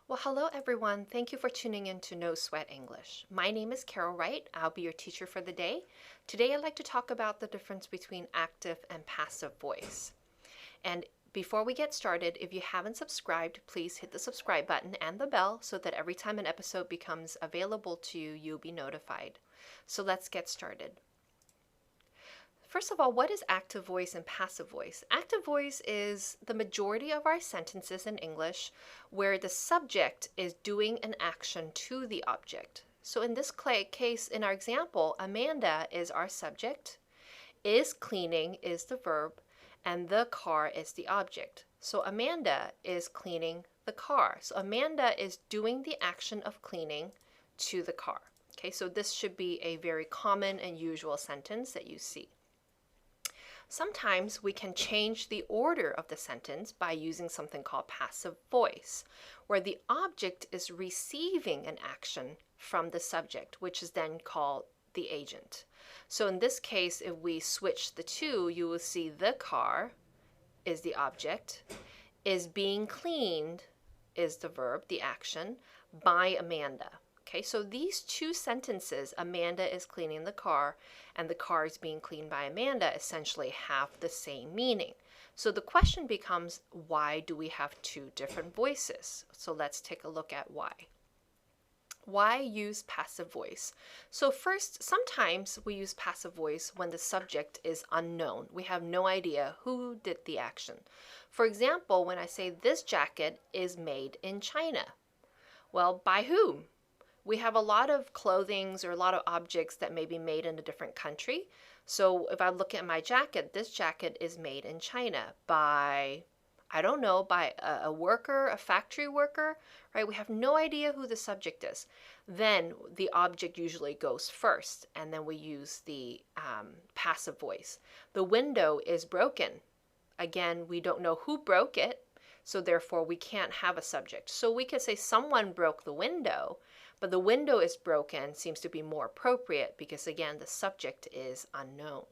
Well, hello everyone. Thank you for tuning in to No Sweat English. My name is Carol Wright. I'll be your teacher for the day. Today I'd like to talk about the difference between active and passive voice. And before we get started, if you haven't subscribed, please hit the subscribe button and the bell so that every time an episode becomes available to you, you'll be notified. So let's get started. First of all, what is active voice and passive voice? Active voice is the majority of our sentences in English where the subject is doing an action to the object. So in this case, in our example, Amanda is our subject, is cleaning is the verb, and the car is the object. So Amanda is cleaning the car. So Amanda is doing the action of cleaning to the car. Okay, so this should be a very common and usual sentence that you see. Sometimes we can change the order of the sentence by using something called passive voice, where the object is receiving an action from the subject, which is then called the agent. So in this case, if we switch the two, you will see the car is the object, is being cleaned is the verb, the action, by Amanda. Okay, so these two sentences, Amanda is cleaning the car and the car is being cleaned by Amanda, essentially have the same meaning. So the question becomes, why do we have two different voices? So let's take a look at why. Why use passive voice? So first, sometimes we use passive voice when the subject is unknown. We have no idea who did the action. For example, when I say this jacket is made in China. Well, by whom? We have a lot of clothings or a lot of objects that may be made in a different country. So if I look at my jacket, this jacket is made in China by, I don't know, by a worker, a factory worker, right? We have no idea who the subject is. Then the object usually goes first, and then we use the passive voice. The window is broken. Again, we don't know who broke it, so therefore we can't have a subject. So we could say someone broke the window, but the window is broken seems to be more appropriate because, again, the subject is unknown.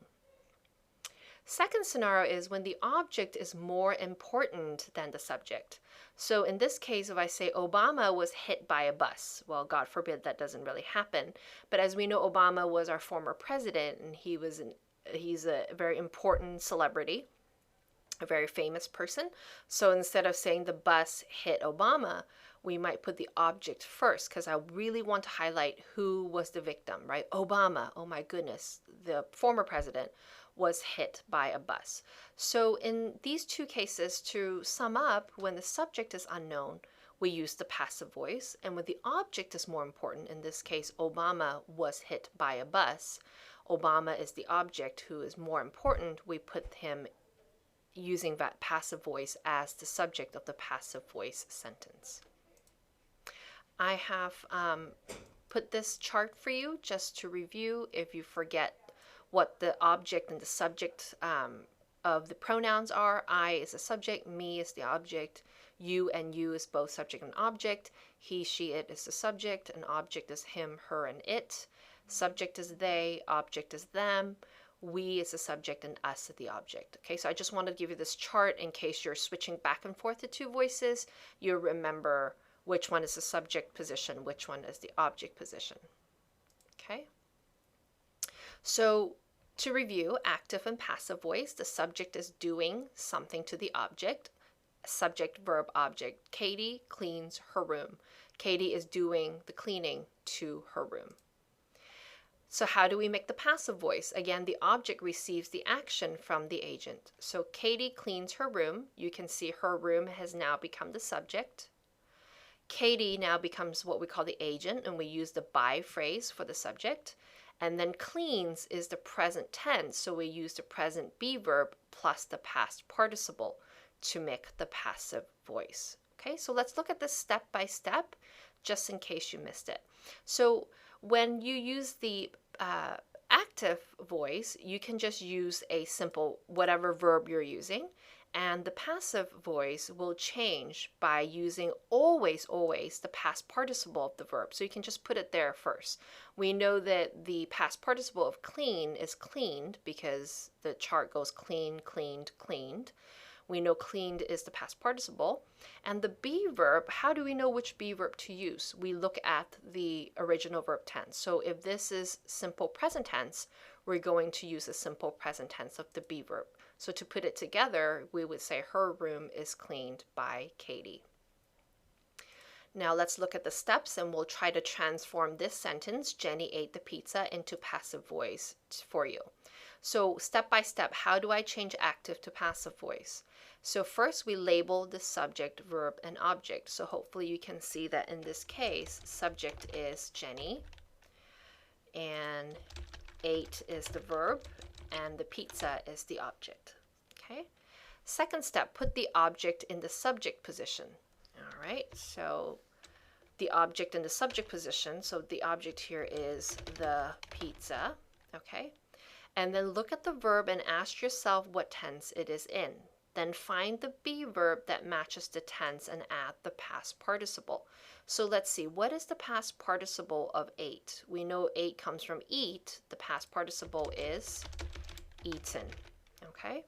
Second scenario is when the object is more important than the subject. So in this case, if I say Obama was hit by a bus, well, God forbid that doesn't really happen. But as we know, Obama was our former president, and he's a very important celebrity, a very famous person. So instead of saying the bus hit Obama, we might put the object first because I really want to highlight who was the victim, right? Obama, oh my goodness, the former president was hit by a bus. So in these two cases, to sum up, when the subject is unknown, we use the passive voice. And when the object is more important, in this case, Obama was hit by a bus, Obama is the object who is more important, we put him using that passive voice as the subject of the passive voice sentence. I have put this chart for you just to review if you forget what the object and the subject of the pronouns are. I is the subject, me is the object, you and you is both subject and object, he, she, it is the subject, an object is him, her, and it, subject is they, object is them, we is the subject, and us is the object. Okay, so I just wanted to give you this chart in case you're switching back and forth to two voices, you remember which one is the subject position, which one is the object position. Okay, so to review, active and passive voice, the subject is doing something to the object, subject, verb, object. Katie cleans her room. Katie is doing the cleaning to her room. So how do we make the passive voice? Again, the object receives the action from the agent. So Katie cleans her room. You can see her room has now become the subject. Katie now becomes what we call the agent, and we use the by phrase for the subject. And then cleans is the present tense, so we use the present be verb plus the past participle to make the passive voice. Okay, so let's look at this step by step, just in case you missed it. So when you use the active voice, you can just use a simple whatever verb you're using, and the passive voice will change by using always the past participle of the verb. So you can just put it there first. We know that the past participle of clean is cleaned because the chart goes clean, cleaned, cleaned. We know cleaned is the past participle. And the be verb, how do we know which be verb to use? We look at the original verb tense. So if this is simple present tense, we're going to use the simple present tense of the be verb. So to put it together, we would say her room is cleaned by Katie. Now let's look at the steps and we'll try to transform this sentence, Jenny ate the pizza, into passive voice for you. So step by step, how do I change active to passive voice? So first we label the subject, verb, and object. So hopefully you can see that in this case, subject is Jenny, and ate is the verb, and the pizza is the object. Okay. Second step, put the object in the subject position. All right, so the object in the subject position, so the object here is the pizza, okay? And then look at the verb and ask yourself what tense it is in. Then find the be verb that matches the tense and add the past participle. So let's see, what is the past participle of ate? We know ate comes from eat. The past participle is eaten, okay?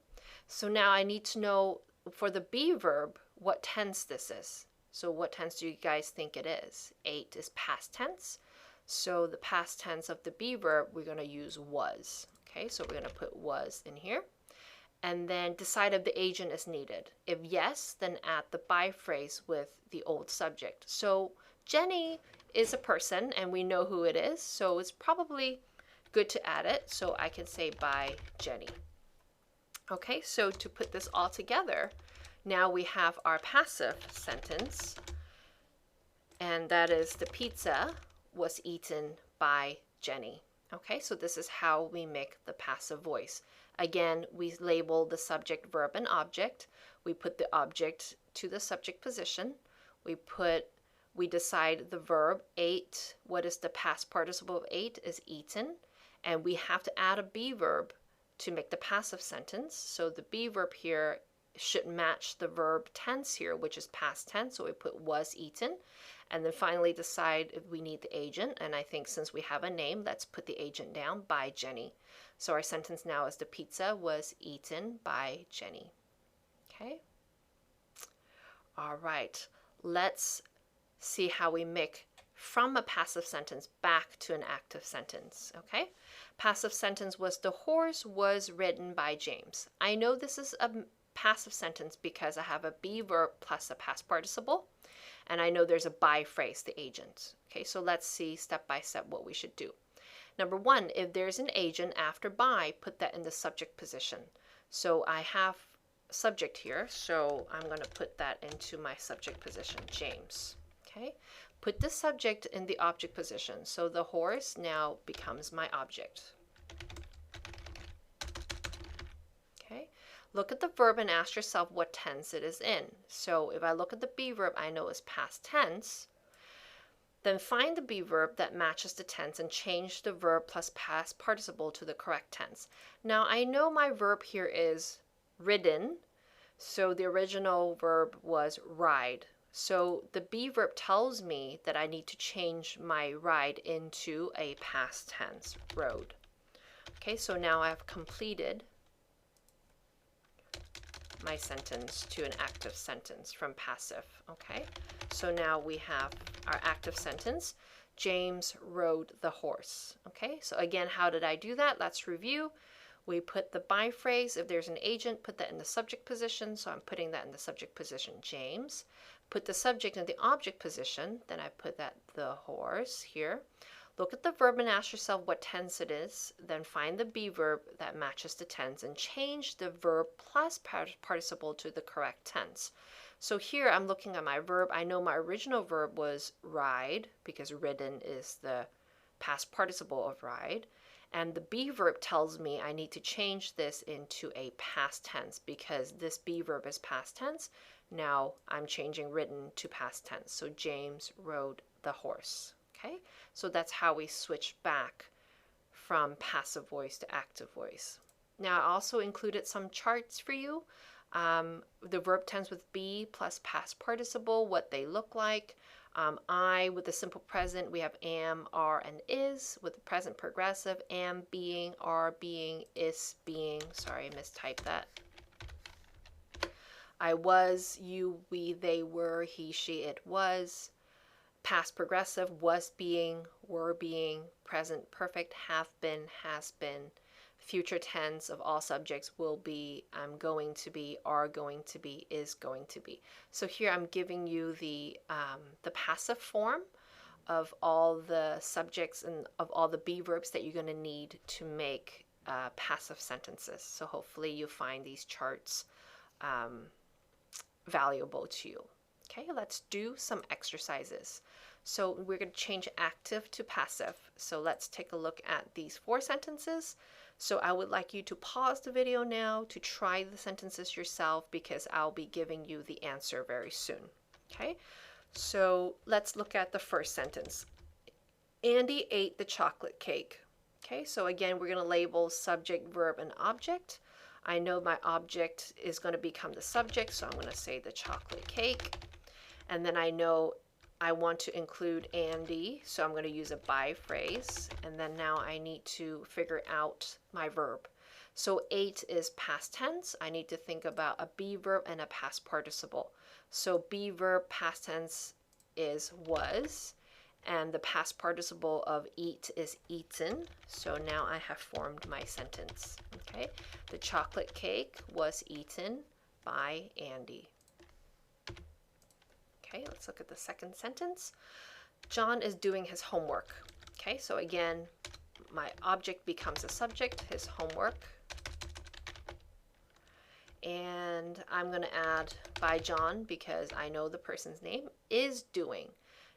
So now I need to know for the be verb what tense this is. So what tense do you guys think it is? Ate is past tense. So the past tense of the be verb, we're going to use was. Okay, so we're going to put was in here. And then decide if the agent is needed. If yes, then add the by phrase with the old subject. So Jenny is a person and we know who it is. So it's probably good to add it. So I can say by Jenny. Okay, so to put this all together, now we have our passive sentence, and that is the pizza was eaten by Jenny. Okay, so this is how we make the passive voice. Again, we label the subject, verb, and object. We put the object to the subject position. We decide the verb, ate. What is the past participle of ate? Is eaten. And we have to add a be verb to make the passive sentence. So the be verb here should match the verb tense here, which is past tense. So we put was eaten. And then finally decide if we need the agent. And I think since we have a name, let's put the agent down, by Jenny. So our sentence now is the pizza was eaten by Jenny. Okay. All right. Let's see how we make from a passive sentence back to an active sentence. Okay. Passive sentence was the horse was ridden by James. I know this is a passive sentence because I have a be verb plus a past participle, and I know there's a by phrase, the agent. Okay, so let's see step by step what we should do. Number one, if there's an agent after by, put that in the subject position. So I have subject here, so I'm going to put that into my subject position, James. Okay, put the subject in the object position. So the horse now becomes my object. Okay, look at the verb and ask yourself what tense it is in. So if I look at the be verb, I know it's past tense. Then find the be verb that matches the tense and change the verb plus past participle to the correct tense. Now I know my verb here is ridden, so the original verb was ride. So the be verb tells me that I need to change my ride into a past tense, rode. Okay, so now I've completed my sentence to an active sentence from passive. Okay, so now we have our active sentence, James rode the horse. Okay, so again, how did I do that? Let's review. We put the by phrase, if there's an agent, put that in the subject position. So I'm putting that in the subject position, James. Put the subject in the object position, then I put that the horse here. Look at the verb and ask yourself what tense it is, then find the be verb that matches the tense and change the verb plus participle to the correct tense. So here I'm looking at my verb. I know my original verb was ride because ridden is the past participle of ride. And the be verb tells me I need to change this into a past tense because this be verb is past tense. Now I'm changing ridden to past tense. So James rode the horse. Okay, so that's how we switch back from passive voice to active voice. Now I also included some charts for you. The verb tense with be plus past participle, what they look like. I with the simple present, we have am, are, and is. With the present progressive, am being, are being, is being. Sorry, I mistyped that. I was, you, we, they were, he, she, it was. Past progressive, was being, were being. Present perfect, have been, has been. Future tense of all subjects will be, I'm going to be, are going to be, is going to be. So here I'm giving you the passive form of all the subjects and of all the be verbs that you're going to need to make passive sentences. So hopefully you find these charts valuable to you. Okay, let's do some exercises. So we're going to change active to passive. So let's take a look at these 4 sentences. So I would like you to pause the video now to try the sentences yourself, because I'll be giving you the answer very soon. Okay, so let's look at the first sentence. Andy ate the chocolate cake. Okay, so again, we're going to label subject, verb, and object. I know my object is going to become the subject, so I'm going to say the chocolate cake. And then I know I want to include Andy, so I'm going to use a by phrase. And then now I need to figure out my verb. So ate is past tense. I need to think about a be verb and a past participle. So be verb past tense is was, and the past participle of eat is eaten. So now I have formed my sentence. Okay, the chocolate cake was eaten by Andy. Okay, let's look at the second sentence. John is doing his homework. Okay, so again, my object becomes a subject, his homework. And I'm going to add by John because I know the person's name is doing.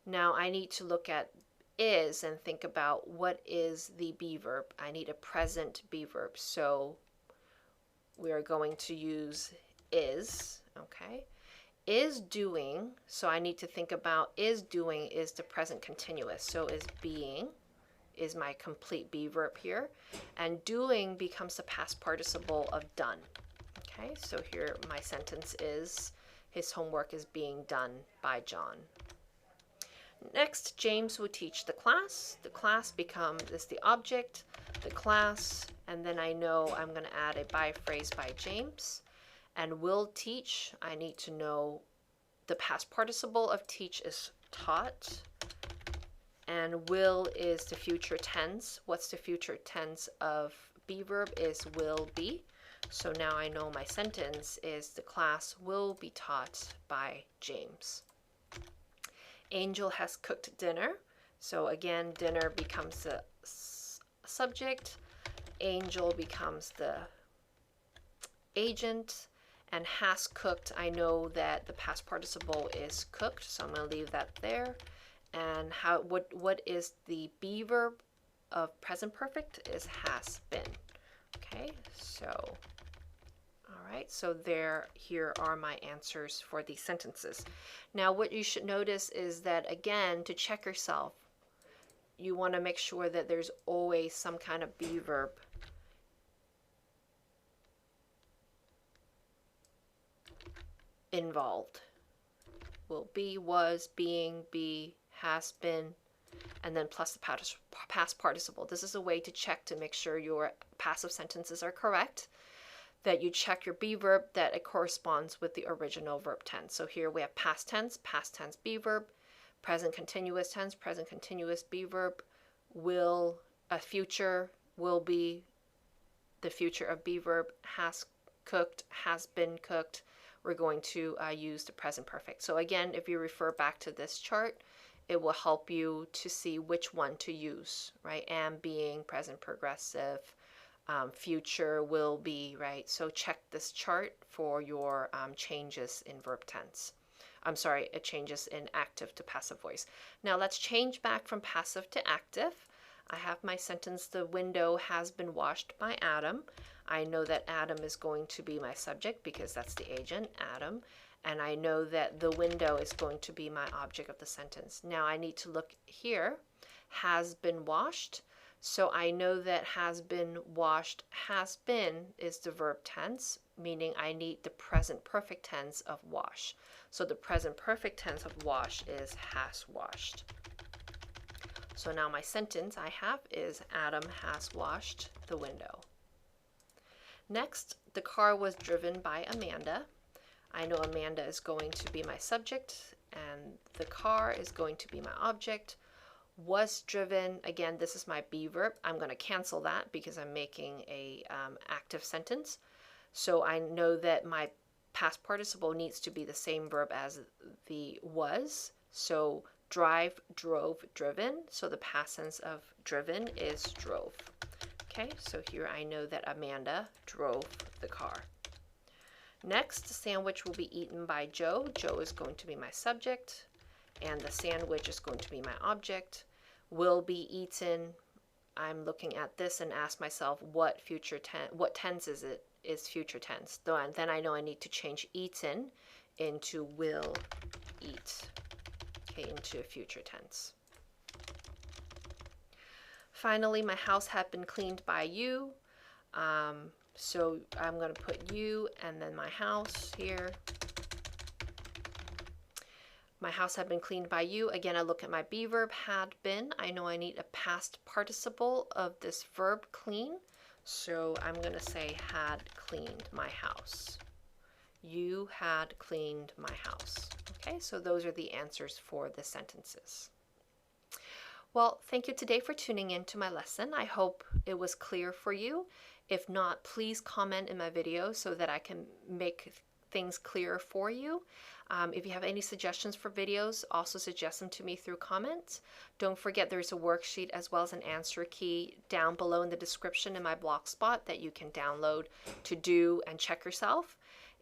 Now I need to look at is and think about what is the be verb. I need a present be verb. So we are going to use is, okay? Is doing, so I need to think about is doing is the present continuous. So is being is my complete be verb here. And doing becomes the past participle of done. Okay, so here my sentence is his homework is being done by John. Next, James will teach the class. The class is the object, the class, and then I know I'm going to add a by phrase by James. And will teach, I need to know the past participle of teach is taught. And will is the future tense. What's the future tense of be verb is will be. So now I know my sentence is the class will be taught by James. Angel has cooked dinner. So again, dinner becomes the subject. Angel becomes the agent. And has cooked, I know that the past participle is cooked. So I'm going to leave that there. And what is the be verb of present perfect is has been. Okay, so all right, so here are my answers for these sentences. Now what you should notice is that, again, to check yourself, you want to make sure that there's always some kind of be verb involved. Will be, was, being, be, has been, and then plus the past participle. This is a way to check to make sure your passive sentences are correct, that you check your be verb that it corresponds with the original verb tense. So here we have past tense be verb, present continuous tense, present continuous be verb, will, a future, will be, the future of be verb, has cooked, has been cooked. We're going to use the present perfect. So again, if you refer back to this chart, it will help you to see which one to use, right? Am, being, present progressive, future, will be, right? So check this chart for your changes in verb tense. I'm sorry, it changes in active to passive voice. Now let's change back from passive to active. I have my sentence, the window has been washed by Adam. I know that Adam is going to be my subject because that's the agent, Adam. And I know that the window is going to be my object of the sentence. Now I need to look here, has been washed. So I know that has been washed, has been is the verb tense, meaning I need the present perfect tense of wash. So the present perfect tense of wash is has washed. So now my sentence I have is Adam has washed the window. Next, the car was driven by Amanda. I know Amanda is going to be my subject and the car is going to be my object. Was driven, again, this is my be verb. I'm going to cancel that because I'm making a active sentence. So I know that my past participle needs to be the same verb as the was. So drive, drove, driven. So the past tense of driven is drove. Okay, so here I know that Amanda drove the car. Next, the sandwich will be eaten by Joe. Joe is going to be my subject, and the sandwich is going to be my object. Will be eaten. I'm looking at this and ask myself what tense is it? Is future tense. And then I know I need to change eaten into will eat. Okay, into a future tense. Finally, my house had been cleaned by you. So I'm going to put you and then my house here. My house had been cleaned by you. Again, I look at my be verb, had been. I know I need a past participle of this verb clean. So I'm going to say had cleaned my house. You had cleaned my house. Okay, so those are the answers for the sentences. Well, thank you today for tuning in to my lesson. I hope it was clear for you. If not, please comment in my video so that I can make things clearer for you. If you have any suggestions for videos, also suggest them to me through comments. Don't forget there's a worksheet as well as an answer key down below in the description in my Blogspot that you can download to do and check yourself.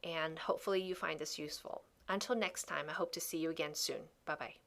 And hopefully you find this useful. Until next time, I hope to see you again soon. Bye-bye.